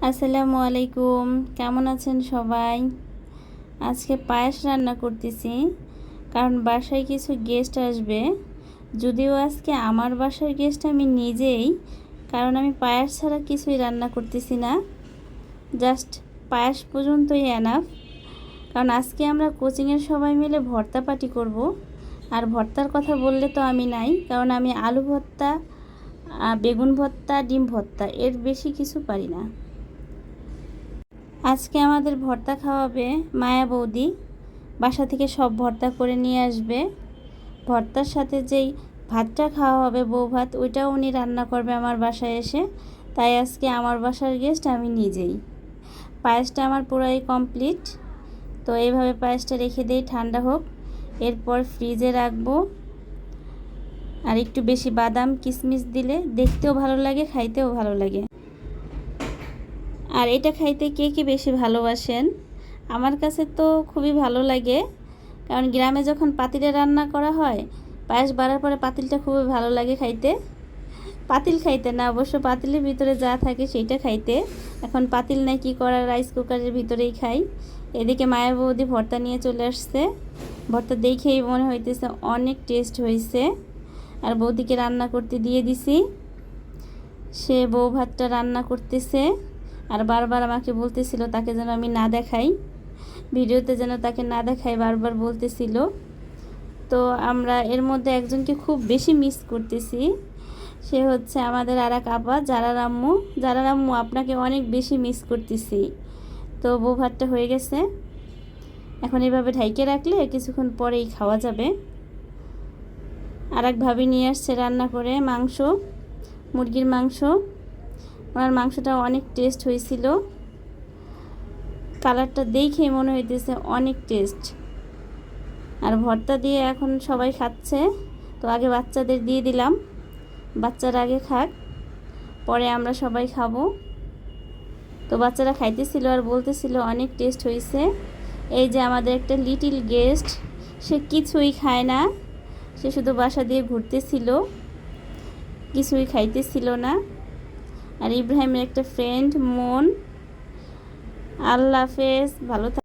আসসালামু আলাইকুম, কেমন আছেন সবাই? আজকে পায়েস রান্না করতেছি, কারণ বাসায় কিছু গেস্ট আসবে। যদিও আজকে আমার বাসার গেস্ট আমি নিজেই, কারণ আমি পায়েস ছাড়া কিছুই রান্না করতেছি না। জাস্ট পায়েস পর্যন্তই এনাফ। কারণ আজকে আমরা কোচিংয়ের সবাই মিলে ভর্তা পার্টি করব। আর ভর্তার কথা বললে তো আমি নাই, কারণ আমি আলু ভর্তা, বেগুন ভর্তা, ডিম ভর্তা এর বেশি কিছু পারি না। আজকে আমাদের ভর্তা খাওয়াবে মায়া বৌদি। বাসা থেকে সব ভর্তা করে নিয়ে আসবে। ভর্তার সাথে যেই ভাতটা খাওয়া হবে, বউ ভাত, ওইটাও উনি রান্না করবে আমার বাসায় এসে। তাই আজকে আমার বাসার গেস্ট আমি নিজেই। পায়েসটা আমার পুরাই কমপ্লিট। তো এইভাবে পায়েসটা রেখে দিই ঠান্ডা হোক, এরপর ফ্রিজে রাখবো। আর একটু বেশি বাদাম কিশমিশ দিলে দেখতেও ভালো লাগে, খাইতেও ভালো লাগে। আর এটা খাইতে কে কে বেশি ভালোবাসেন? আমার কাছে তো খুবই ভালো লাগে, কারণ গ্রামে যখন পাতিলে রান্না করা হয়, পায়েস বাড়ার পরে পাতিলটা খুবই ভালো লাগে খাইতে। পাতিল খাইতে না, অবশ্য পাতিলের ভিতরে যা থাকে সেইটা খাইতে। এখন পাতিল নাই, কি করার, রাইস কুকারের ভিতরেই খাই। এদিকে মায়ের বৌদি ভর্তা নিয়ে চলে আসছে। ভর্তা দেখেই মনে হইতেছে অনেক টেস্ট হয়েছে। আর বৌদিকে রান্না করতে দিয়ে দিছি। সে বউ ভাতটা রান্না করতেছে। আর বারবার আমাকে বলতেছিল তাকে যেন আমি না দেখাই, ভিডিওতে যেন তাকে না দেখাই বারবার বলতেছিল। তো আমরা এর মধ্যে একজনকে খুব বেশি মিস করতেছি। সে হচ্ছে আমাদের আর এক আপা, জারার আম্মু। জারার আম্মু, আপনাকে অনেক বেশি মিস করতেছি। তো বউ ভাতটা হয়ে গেছে, এখন এভাবে ঢাইকে রাখলে কিছুক্ষণ পরেই খাওয়া যাবে। আর এক ভাবি নিয়ে আসছে রান্না করে মাংস, মুরগির মাংস। ওনার মাংসটা অনেক টেস্ট হয়েছিল। কালারটা দেখেই মনে হইতেছে অনেক টেস্ট। আর ভর্তা দিয়ে এখন সবাই খাচ্ছে। তো আগে বাচ্চাদের দিয়ে দিলাম, বাচ্চারা আগে খাক, পরে আমরা সবাই খাবো। তো বাচ্চারা খাইতেছিল আর বলতেছিল অনেক টেস্ট হয়েছে। এই যে আমাদের একটা লিটিল গেস্ট, সে কিছুই খায় না, সে শুধু বাসা দিয়ে ঘুরতেছিল, কিছুই খাইতেছিল না। আর ইব্রাহিমের একটা ফ্রেন্ড মন। আল্লাহ হাফেজ, ভালো